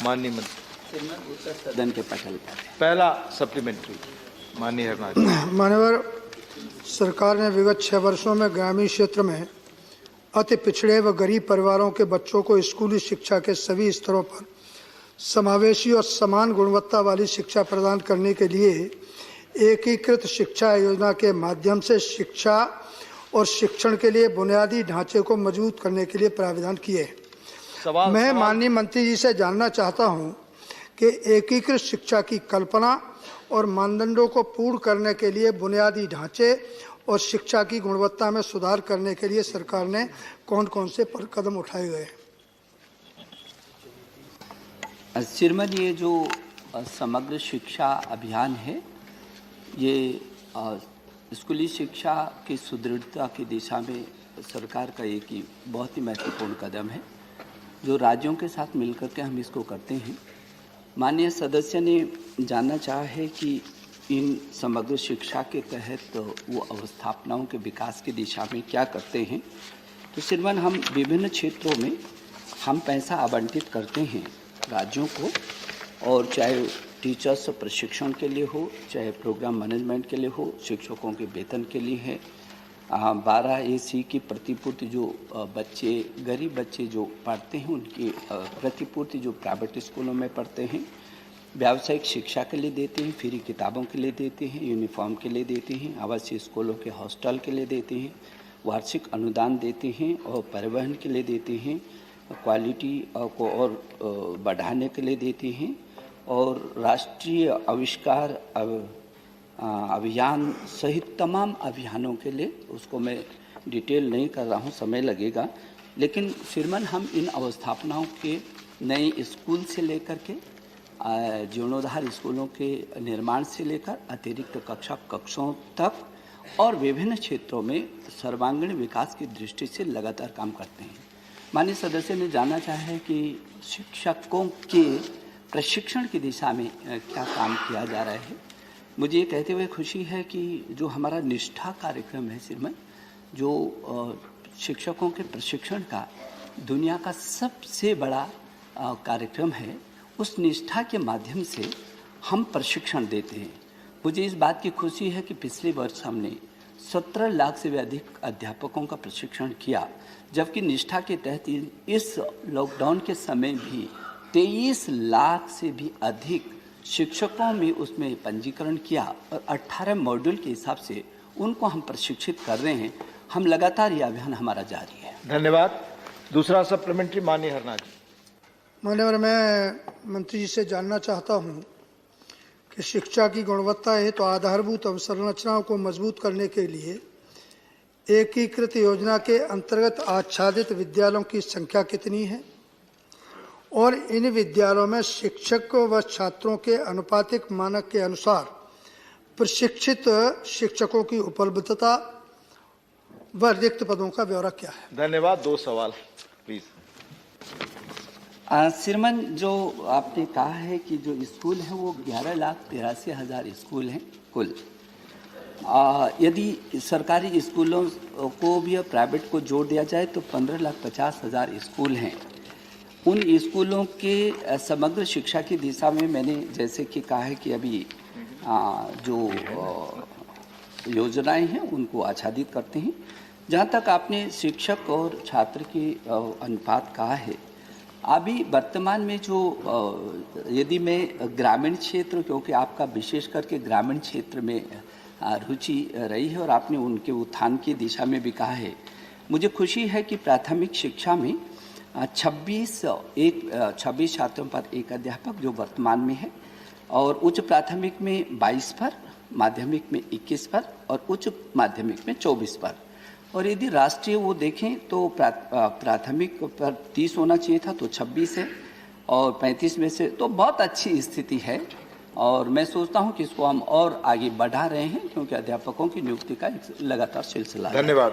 माननीय मंत्री सदन के पटल पर पहला सप्लीमेंट्री माननीय हरनाथ। मान्यवर, सरकार ने विगत 6 वर्षों में ग्रामीण क्षेत्र में अति पिछड़े व गरीब परिवारों के बच्चों को स्कूली शिक्षा के सभी स्तरों पर समावेशी और समान गुणवत्ता वाली शिक्षा प्रदान करने के लिए एकीकृत शिक्षा योजना के माध्यम से शिक्षा और शिक्षण के लिए बुनियादी ढांचे को मजबूत करने के लिए प्रावधान किए हैं। मैं माननीय मंत्री जी से जानना चाहता हूं कि एकीकृत शिक्षा की कल्पना और मानदंडों को पूर्ण करने के लिए बुनियादी ढांचे और शिक्षा की गुणवत्ता में सुधार करने के लिए सरकार ने कौन कौन से कदम उठाए गए? श्रीमद, ये जो समग्र शिक्षा अभियान है, ये स्कूली शिक्षा की सुदृढ़ता की दिशा में सरकार का एक ही बहुत ही महत्वपूर्ण कदम है, जो राज्यों के साथ मिलकर के हम इसको करते हैं। माननीय सदस्य ने जानना चाहा है कि इन समग्र शिक्षा के तहत वो अवस्थापनाओं के विकास की दिशा में क्या करते हैं। तो श्रीमान, हम विभिन्न क्षेत्रों में हम पैसा आवंटित करते हैं राज्यों को, और चाहे टीचर्स प्रशिक्षण के लिए हो, चाहे प्रोग्राम मैनेजमेंट के लिए हो, शिक्षकों के वेतन के लिए है, 12 AC की प्रतिपूर्ति, जो बच्चे गरीब बच्चे जो पढ़ते हैं उनकी प्रतिपूर्ति जो प्राइवेट स्कूलों में पढ़ते हैं, व्यावसायिक शिक्षा के लिए देते हैं, फ्री किताबों के लिए देते हैं, यूनिफॉर्म के लिए देते हैं, आवासीय स्कूलों के हॉस्टल के लिए देते हैं, वार्षिक अनुदान देते हैं और परिवहन के लिए देते हैं, क्वालिटी को और बढ़ाने के लिए देते हैं, और राष्ट्रीय आविष्कार अभियान सहित तमाम अभियानों के लिए, उसको मैं डिटेल नहीं कर रहा हूँ, समय लगेगा। लेकिन श्रीमान, हम इन अवस्थापनाओं के नए स्कूल से लेकर के जीर्णोद्धार स्कूलों के निर्माण से लेकर अतिरिक्त कक्षों तक और विभिन्न क्षेत्रों में सर्वांगीण विकास की दृष्टि से लगातार काम करते हैं। माननीय सदस्य ने जानना चाहा है कि शिक्षकों के प्रशिक्षण की दिशा में क्या काम किया जा रहा है। मुझे ये कहते हुए खुशी है कि जो हमारा निष्ठा कार्यक्रम है श्रीमान, जो शिक्षकों के प्रशिक्षण का दुनिया का सबसे बड़ा कार्यक्रम है, उस निष्ठा के माध्यम से हम प्रशिक्षण देते हैं। मुझे इस बात की खुशी है कि पिछले वर्ष हमने 17 लाख से भी अधिक अध्यापकों का प्रशिक्षण किया, जबकि निष्ठा के तहत इस लॉकडाउन के समय भी 23 लाख से भी अधिक शिक्षकों में उसमें पंजीकरण किया और 18 मॉड्यूल के हिसाब से उनको हम प्रशिक्षित कर रहे हैं। हम लगातार ये अभियान हमारा जारी है। धन्यवाद। दूसरा सप्लीमेंट्री माननीय हरनाथ जी। मान्यवर, मैं मंत्री जी से जानना चाहता हूं कि शिक्षा की गुणवत्ता है तो आधारभूत अवसंरचनाओं को मजबूत करने के लिए एकीकृत योजना के अंतर्गत आच्छादित विद्यालयों की संख्या कितनी है, और इन विद्यालयों में शिक्षक व छात्रों के अनुपातिक मानक के अनुसार प्रशिक्षित शिक्षकों की उपलब्धता व रिक्त पदों का ब्यौरा क्या है? धन्यवाद। 2 सवाल प्लीज। श्रीमान, जो आपने कहा है कि जो स्कूल है वो 11,83,000 स्कूल हैं कुल। यदि सरकारी स्कूलों को भी प्राइवेट को जोड़ दिया जाए तो 15,50,000 स्कूल हैं। उन स्कूलों के समग्र शिक्षा की दिशा में मैंने जैसे कि कहा है कि अभी जो योजनाएं हैं उनको आच्छादित करते हैं। जहाँ तक आपने शिक्षक और छात्र की अनुपात कहा है, अभी वर्तमान में जो यदि मैं ग्रामीण क्षेत्र, क्योंकि आपका विशेष करके ग्रामीण क्षेत्र में रुचि रही है और आपने उनके उत्थान की दिशा में भी कहा है, मुझे खुशी है कि प्राथमिक शिक्षा में 26 छात्रों पर एक अध्यापक जो वर्तमान में है, और उच्च प्राथमिक में 22 पर, माध्यमिक में 21 पर और उच्च माध्यमिक में 24 पर। और यदि राष्ट्रीय वो देखें तो प्राथमिक पर 30 होना चाहिए था, तो 26 है, और 35 में से तो बहुत अच्छी स्थिति है। और मैं सोचता हूं कि इसको हम और आगे बढ़ा रहे हैं, क्योंकि अध्यापकों की नियुक्ति का एक लगातार सिलसिला है। धन्यवाद।